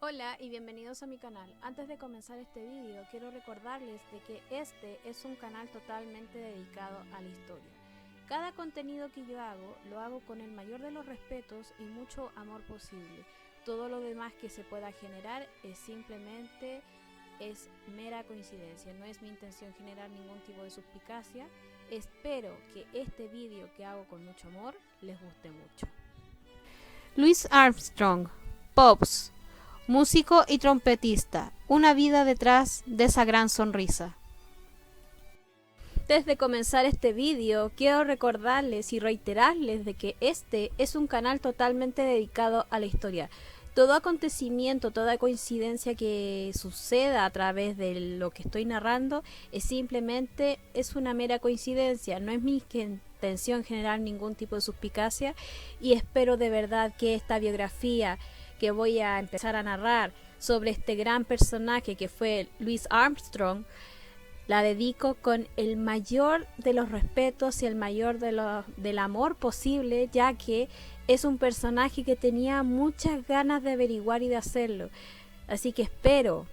Hola y bienvenidos a mi canal. Antes de comenzar este vídeo quiero recordarles de que este es un canal totalmente dedicado a la historia. Cada contenido que yo hago lo hago con el mayor de los respetos y mucho amor posible. Todo lo demás que se pueda generar es mera coincidencia, no es mi intención generar ningún tipo de suspicacia. Espero que este vídeo que hago con mucho amor les guste mucho. Louis Armstrong, Pops, músico y trompetista, una vida detrás de esa gran sonrisa. Antes de comenzar este vídeo, quiero recordarles y reiterarles de que este es un canal totalmente dedicado a la historia. Todo acontecimiento, toda coincidencia que suceda a través de lo que estoy narrando es una mera coincidencia, no es mi intención generar ningún tipo de suspicacia y espero de verdad que esta biografía que voy a empezar a narrar sobre este gran personaje que fue Louis Armstrong, la dedico con el mayor de los respetos y el mayor del amor posible, ya que es un personaje que tenía muchas ganas de averiguar y de hacerlo. Así que espero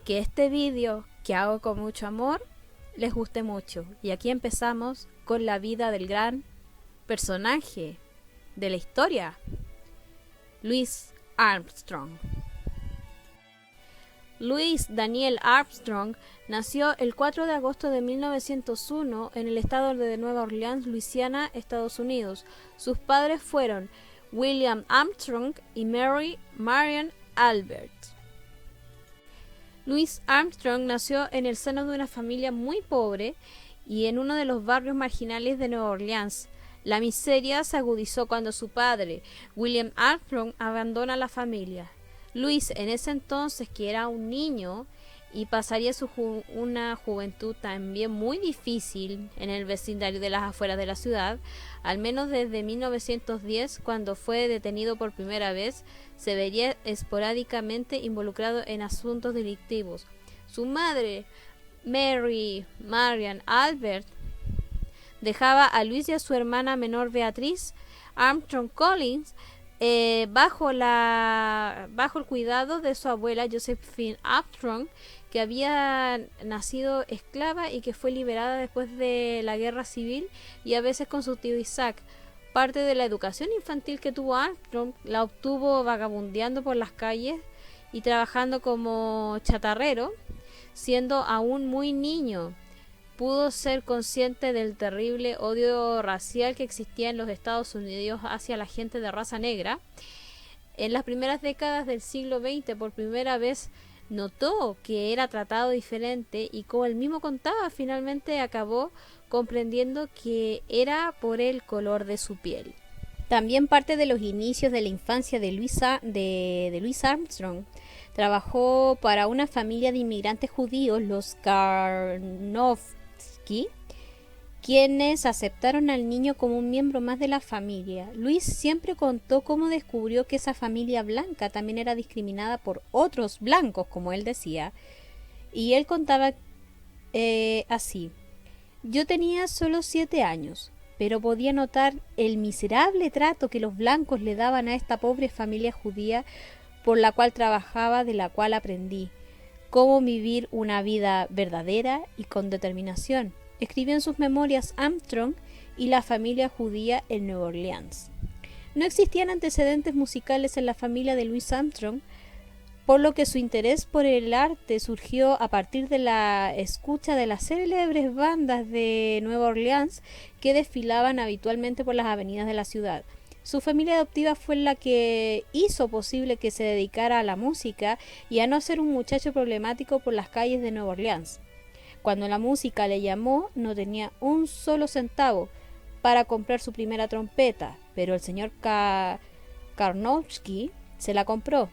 que este vídeo que hago con mucho amor les guste mucho. Y aquí empezamos con la vida del gran personaje de la historia, Louis Armstrong. Louis Daniel Armstrong nació el 4 de agosto de 1901 en el estado de Nueva Orleans, Luisiana, Estados Unidos. Sus padres fueron William Armstrong y Mary Marian Albert. Louis Armstrong nació en el seno de una familia muy pobre y en uno de los barrios marginales de Nueva Orleans. La miseria se agudizó cuando su padre, William Armstrong, abandona la familia. Louis, en ese entonces, que era un niño y pasaría una juventud también muy difícil en el vecindario de las afueras de la ciudad, al menos desde 1910, cuando fue detenido por primera vez, se vería esporádicamente involucrado en asuntos delictivos. Su madre, Mary Marian Albert, dejaba a Louis y a su hermana menor Beatriz Armstrong Collins bajo el cuidado de su abuela Josephine Armstrong, que había nacido esclava y que fue liberada después de la guerra civil, y a veces con su tío Isaac. Parte de la educación infantil que tuvo Armstrong la obtuvo vagabundeando por las calles y trabajando como chatarrero, siendo aún muy niño. Pudo ser consciente del terrible odio racial que existía en los Estados Unidos hacia la gente de raza negra. En las primeras décadas del siglo XX, por primera vez notó que era tratado diferente y, como él mismo contaba, finalmente acabó comprendiendo que era por el color de su piel. También parte de los inicios de la infancia de Louis Armstrong. Trabajó para una familia de inmigrantes judíos, los Karnofsky, quienes aceptaron al niño como un miembro más de la familia. Louis siempre contó cómo descubrió que esa familia blanca también era discriminada por otros blancos, como él decía, y él contaba así: yo tenía solo 7 años, pero podía notar el miserable trato que los blancos le daban a esta pobre familia judía por la cual trabajaba, de la cual aprendí cómo vivir una vida verdadera y con determinación. Escribió en sus memorias Armstrong y la familia judía en Nueva Orleans. No existían antecedentes musicales en la familia de Louis Armstrong, por lo que su interés por el arte surgió a partir de la escucha de las célebres bandas de Nueva Orleans que desfilaban habitualmente por las avenidas de la ciudad. Su familia adoptiva fue la que hizo posible que se dedicara a la música y a no ser un muchacho problemático por las calles de Nueva Orleans. Cuando la música le llamó, no tenía un solo centavo para comprar su primera trompeta, pero el señor Karnofsky se la compró.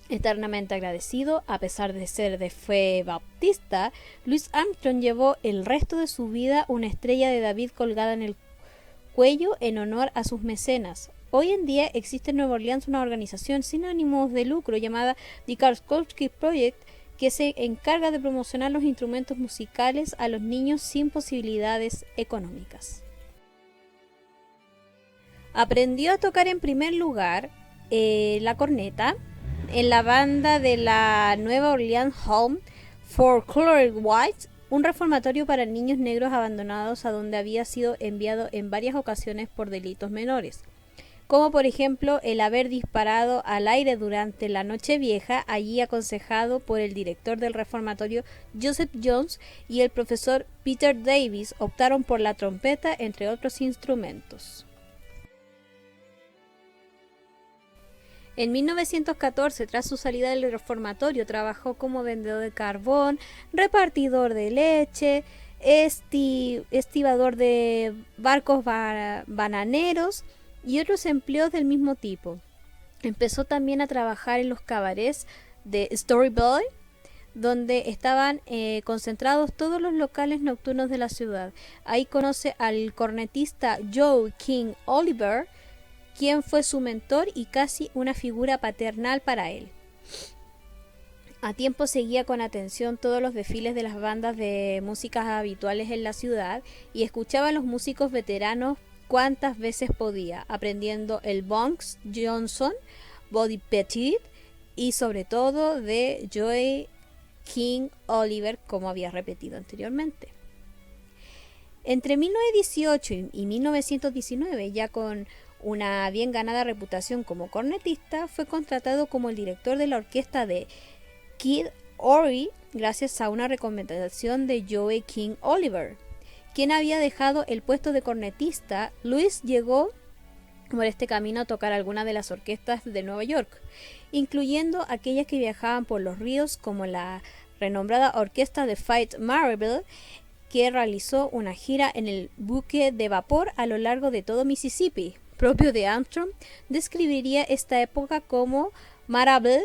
Eternamente agradecido, a pesar de ser de fe bautista, Louis Armstrong llevó el resto de su vida una estrella de David colgada en el cuello en honor a sus mecenas. Hoy en día existe en Nueva Orleans una organización sin ánimos de lucro llamada The Karnofsky Project, que se encarga de promocionar los instrumentos musicales a los niños sin posibilidades económicas. Aprendió a tocar en primer lugar la corneta en la banda de la Nueva Orleans Home for Colored Whites, un reformatorio para niños negros abandonados a donde había sido enviado en varias ocasiones por delitos menores, como por ejemplo el haber disparado al aire durante la Nochevieja, allí aconsejado por el director del reformatorio Joseph Jones y el profesor Peter Davis. Optaron por la trompeta, entre otros instrumentos. En 1914, tras su salida del reformatorio, trabajó como vendedor de carbón, repartidor de leche, estibador de barcos bananeros y otros empleos del mismo tipo. Empezó también a trabajar en los cabarets de Storyboy, donde estaban concentrados todos los locales nocturnos de la ciudad. Ahí conoce al cornetista Joe King Oliver, quien fue su mentor y casi una figura paternal para él. A tiempo seguía con atención todos los desfiles de las bandas de música habituales en la ciudad y escuchaba a los músicos veteranos cuantas veces podía, aprendiendo el Bonks Johnson, Bobby Pettit y sobre todo de Joe King Oliver, como había repetido anteriormente. Entre 1918 y 1919, ya con una bien ganada reputación como cornetista, fue contratado como el director de la orquesta de Kid Ory gracias a una recomendación de Joe King Oliver, quien había dejado el puesto de cornetista. Louis llegó por este camino a tocar algunas de las orquestas de Nueva York, incluyendo aquellas que viajaban por los ríos, como la renombrada orquesta de Faith Marable, que realizó una gira en el buque de vapor a lo largo de todo Mississippi. Propio de Armstrong, describiría esta época como Marable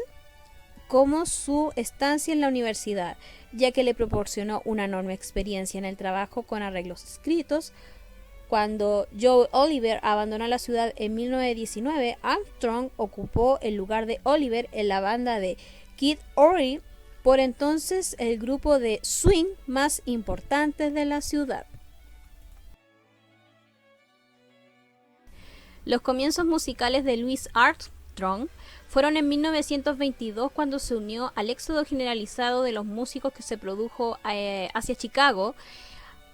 como su estancia en la universidad, ya que le proporcionó una enorme experiencia en el trabajo con arreglos escritos. Cuando Joe Oliver abandonó la ciudad en 1919, Armstrong ocupó el lugar de Oliver en la banda de Kid Ory, por entonces el grupo de swing más importante de la ciudad. Los comienzos musicales de Louis Armstrong fueron en 1922, cuando se unió al éxodo generalizado de los músicos que se produjo hacia Chicago,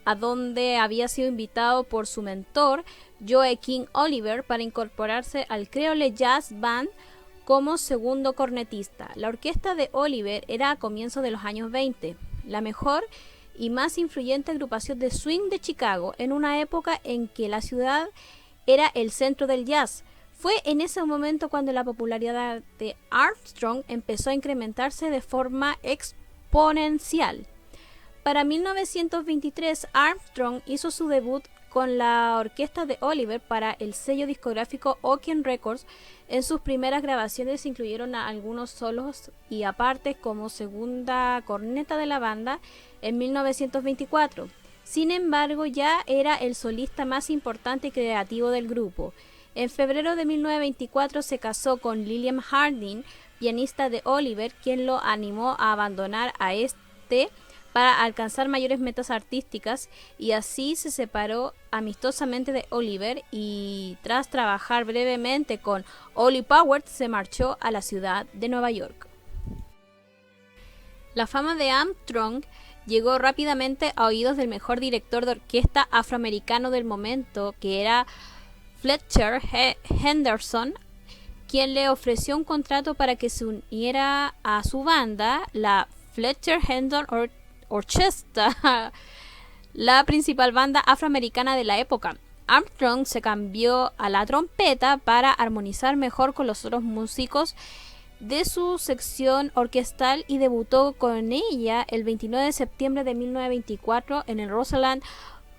a donde había sido invitado por su mentor Joe King Oliver para incorporarse al Creole Jazz Band como segundo cornetista. La orquesta de Oliver era a comienzos de los años 20, la mejor y más influyente agrupación de swing de Chicago, en una época en que la ciudad era el centro del jazz. Fue en ese momento cuando la popularidad de Armstrong empezó a incrementarse de forma exponencial. Para 1923, Armstrong hizo su debut con la orquesta de Oliver para el sello discográfico Ocean Records. En sus primeras grabaciones incluyeron a algunos solos y aparte como segunda corneta de la banda en 1924. Sin embargo, ya era el solista más importante y creativo del grupo. En febrero de 1924 se casó con Lillian Harding, pianista de Oliver, quien lo animó a abandonar a este para alcanzar mayores metas artísticas, y así se separó amistosamente de Oliver y tras trabajar brevemente con Ollie Powers se marchó a la ciudad de Nueva York. La fama de Armstrong llegó rápidamente a oídos del mejor director de orquesta afroamericano del momento, que era Fletcher Henderson, quien le ofreció un contrato para que se uniera a su banda, la Fletcher Henderson Orchestra, la principal banda afroamericana de la época. Armstrong se cambió a la trompeta para armonizar mejor con los otros músicos de su sección orquestal y debutó con ella el 29 de septiembre de 1924 en el Roseland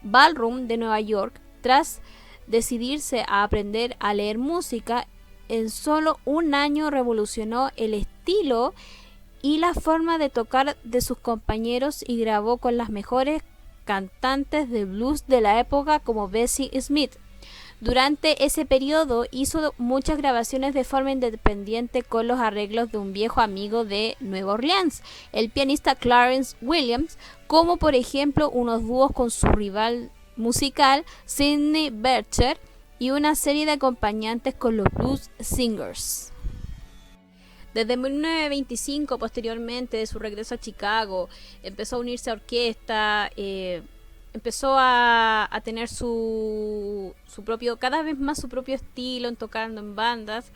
Ballroom de Nueva York. Tras decidirse a aprender a leer música, en solo un año revolucionó el estilo y la forma de tocar de sus compañeros y grabó con las mejores cantantes de blues de la época como Bessie Smith. Durante ese periodo hizo muchas grabaciones de forma independiente con los arreglos de un viejo amigo de Nueva Orleans, el pianista Clarence Williams, como por ejemplo unos dúos con su rival musical Sidney Bechet y una serie de acompañantes con los Blues Singers. Desde 1925, posteriormente de su regreso a Chicago, empezó a unirse a orquesta, empezó a tener su propio, cada vez más su propio estilo, en tocando en bandas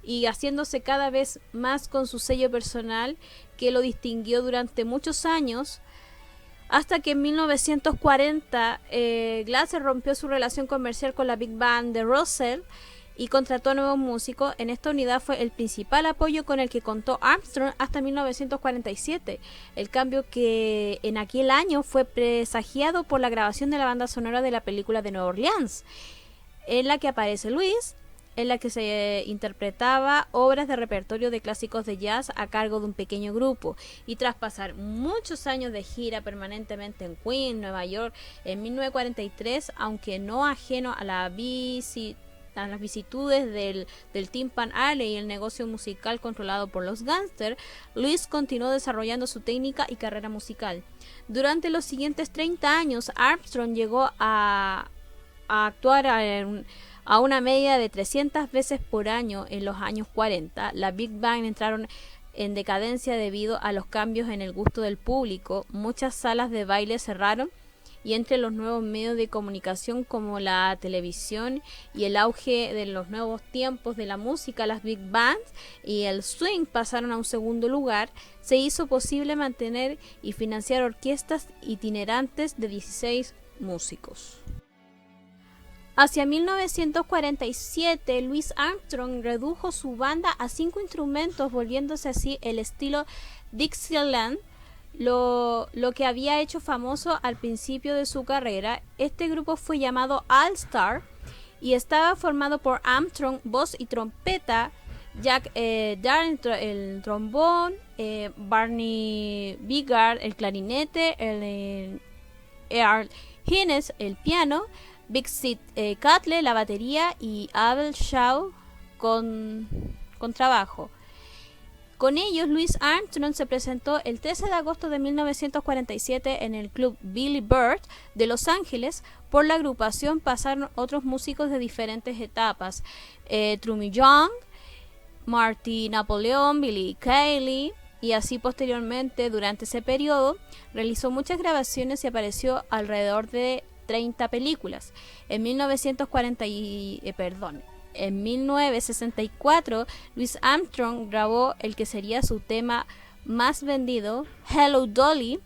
y haciéndose cada vez más con su sello personal que lo distinguió durante muchos años, hasta que en 1940 Glaser rompió su relación comercial con la Big Band de Russell y contrató a nuevos músicos. En esta unidad fue el principal apoyo con el que contó Armstrong hasta 1947. El cambio que en aquel año fue presagiado por la grabación de la banda sonora de la película de Nueva Orleans, en la que aparece Louis, en la que se interpretaba obras de repertorio de clásicos de jazz a cargo de un pequeño grupo. Y tras pasar muchos años de gira permanentemente en Queens, Nueva York, en 1943, aunque no ajeno a las vicitudes del Tin Pan Alley y el negocio musical controlado por los gángsters, Louis continuó desarrollando su técnica y carrera musical. Durante los siguientes 30 años, Armstrong llegó a actuar a una media de 300 veces por año en los años 40. La Big Band entraron en decadencia debido a los cambios en el gusto del público. Muchas salas de baile cerraron y entre los nuevos medios de comunicación como la televisión y el auge de los nuevos tiempos de la música, las big bands y el swing pasaron a un segundo lugar. Se hizo posible mantener y financiar orquestas itinerantes de 16 músicos. Hacia 1947, Louis Armstrong redujo su banda a 5 instrumentos, volviéndose así el estilo Dixieland, lo que había hecho famoso al principio de su carrera. Este grupo fue llamado All Star y estaba formado por Armstrong, voz y trompeta, Jack Darren, el trombón, Barney Bigard, el clarinete, Earl Hines, el piano, Big Sid Catlett, la batería, y Abel Shaw con trabajo. Con ellos, Louis Armstrong se presentó el 13 de agosto de 1947 en el club Billy Bird de Los Ángeles. Por la agrupación pasaron otros músicos de diferentes etapas: Trummy Young, Marty Napoleon, Billy Cayley, y así posteriormente. Durante ese periodo realizó muchas grabaciones y apareció alrededor de 30 películas. En 1964, Louis Armstrong grabó el que sería su tema más vendido, Hello Dolly.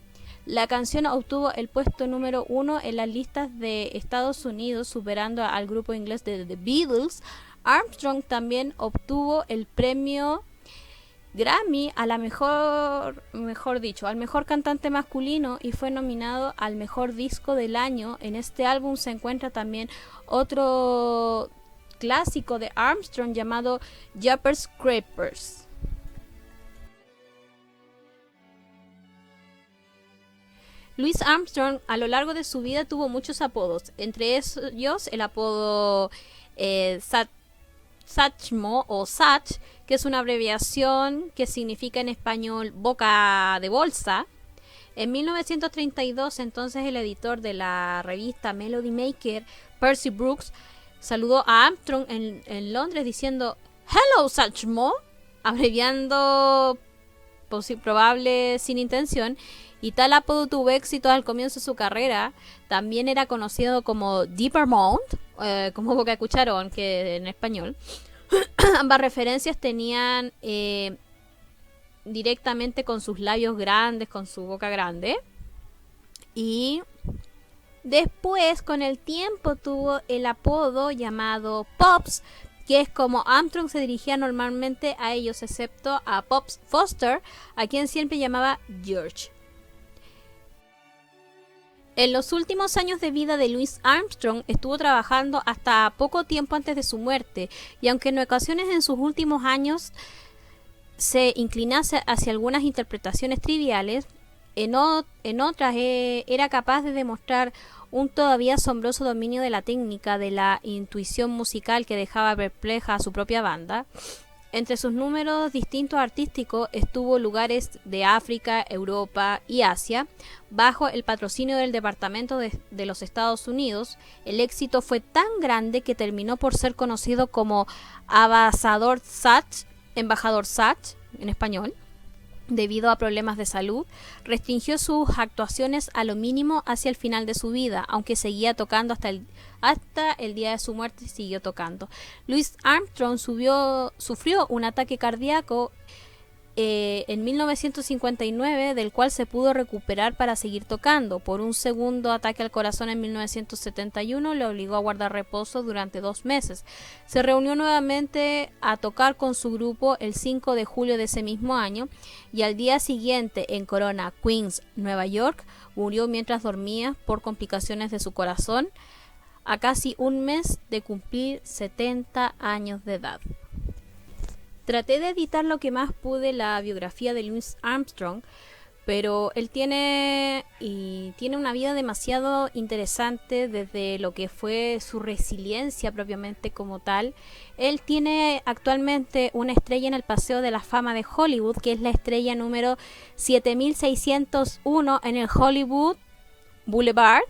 La canción obtuvo el puesto número 1 en las listas de Estados Unidos, superando al grupo inglés de The Beatles. Armstrong también obtuvo el premio Grammy a la al mejor cantante masculino y fue nominado al mejor disco del año. En este álbum se encuentra también otro clásico de Armstrong llamado Jeepers Creepers. Louis Armstrong a lo largo de su vida tuvo muchos apodos, entre ellos el apodo Satchmo o Satch, que es una abreviación que significa en español boca de bolsa. En 1932, entonces, el editor de la revista Melody Maker, Percy Brooks, saludó a Armstrong en Londres diciendo "Hello, Satchmo", abreviando probable sin intención, y tal apodo tuvo éxito al comienzo de su carrera. También era conocido como Deeper Mount, como boca de cucharón, que en español. Ambas referencias tenían directamente con sus labios grandes, con su boca grande. Y después, con el tiempo, tuvo el apodo llamado Pops, que es como Armstrong se dirigía normalmente a ellos, excepto a Pops Foster, a quien siempre llamaba George. En los últimos años de vida de Louis Armstrong estuvo trabajando hasta poco tiempo antes de su muerte, y aunque en ocasiones en sus últimos años se inclinase hacia algunas interpretaciones triviales, en otras era capaz de demostrar un todavía asombroso dominio de la técnica, de la intuición musical que dejaba perpleja a su propia banda. Entre sus números distintos artísticos estuvo lugares de África, Europa y Asia, bajo el patrocinio del Departamento de los Estados Unidos. El éxito fue tan grande que terminó por ser conocido como Embajador Satch, en español, debido a problemas de salud, restringió sus actuaciones a lo mínimo hacia el final de su vida, aunque seguía tocando hasta el día de su muerte y siguió tocando. Louis Armstrong sufrió un ataque cardíaco en 1959, del cual se pudo recuperar para seguir tocando. Por un segundo ataque al corazón en 1971 le obligó a guardar reposo durante 2 meses. Se reunió nuevamente a tocar con su grupo el 5 de julio de ese mismo año y al día siguiente en Corona, Queens, Nueva York, murió mientras dormía por complicaciones de su corazón a casi un mes de cumplir 70 años de edad. Traté de editar lo que más pude la biografía de Louis Armstrong, pero él tiene una vida demasiado interesante desde lo que fue su resiliencia propiamente como tal. Él tiene actualmente una estrella en el Paseo de la Fama de Hollywood, que es la estrella número 7601 en el Hollywood Boulevard.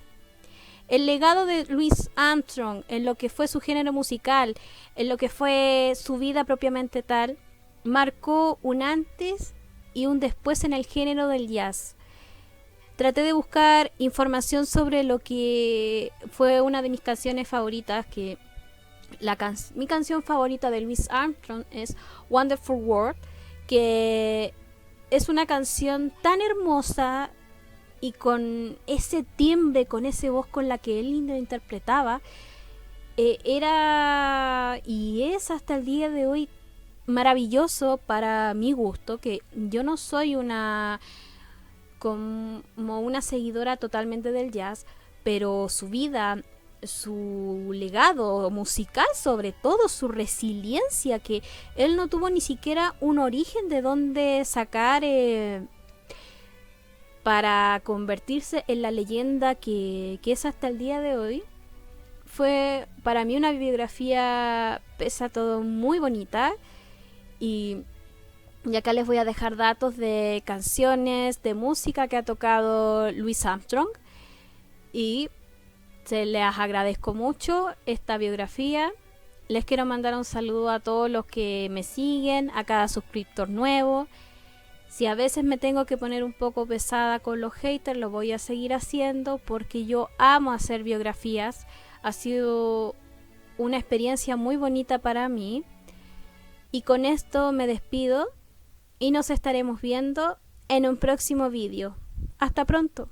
El legado de Louis Armstrong en lo que fue su género musical, en lo que fue su vida propiamente tal, marcó un antes y un después en el género del jazz. Traté de buscar información sobre lo que fue una de mis canciones favoritas, que mi canción favorita de Louis Armstrong es Wonderful World, que es una canción tan hermosa y con ese timbre, con esa voz con la que él lo interpretaba, era y es hasta el día de hoy maravilloso para mi gusto, que yo no soy como una seguidora totalmente del jazz, pero su vida, su legado musical, sobre todo su resiliencia, que él no tuvo ni siquiera un origen de donde sacar para convertirse en la leyenda que es hasta el día de hoy. Fue para mí una biografía, pese a todo, muy bonita. Y acá les voy a dejar datos de canciones, de música que ha tocado Louis Armstrong. Y se les agradezco mucho esta biografía. Les quiero mandar un saludo a todos los que me siguen, a cada suscriptor nuevo. Si a veces me tengo que poner un poco pesada con los haters, lo voy a seguir haciendo porque yo amo hacer biografías. Ha sido una experiencia muy bonita para mí. Y con esto me despido y nos estaremos viendo en un próximo vídeo. Hasta pronto.